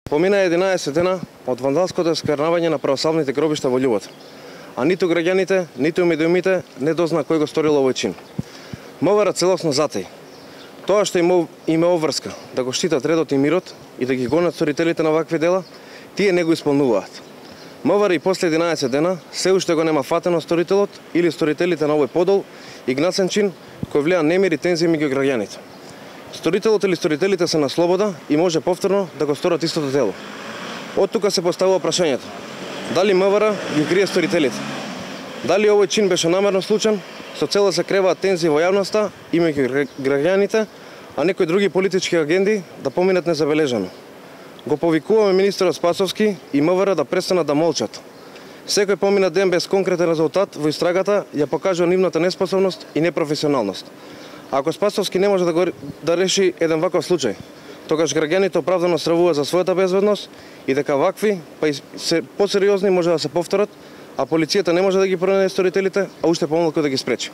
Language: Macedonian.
Помина 11 дена од вандалското сквернавање на православните гробишта во Љубот, а ниту граѓаните, ниту медиумите не дозна кој го сторил овој чин. МВР целосно затаи. Тоа што им е обврска да го штитат редот и мирот и да ги гонат сторителите на вакви дела, тие не го исполнуваат. МВР и после 11 дена се уште го нема фатено сторителот или сторителите на овој подол и гнасен чин кој влија немир и тензија меѓу граѓаните. Сторителот или сторителите се на слобода и може повторно да го сторат истото дело. Од тука се поставува прашањето: дали МВР ги крие сторителите? Дали овој чин беше намерно случаен, со цел да се креваат тензии во јавноста и меѓу граѓаните, а некои други политички агенди да поминат незабележано? Го повикуваме министерот Спасовски и МВР да престанат да молчат. Секој поминат ден без конкретен резултат во истрагата ја покажува нивната неспособност и непрофесионалност. Ако Спасовски не може да реши еден ваков случај, тогаш граѓаните оправдано стравуваат за својата безбедност и дека вакви, па и посериозни може да се повторат, а полицијата не може да ги пронајде сторителите, а уште помалку да ги спречи.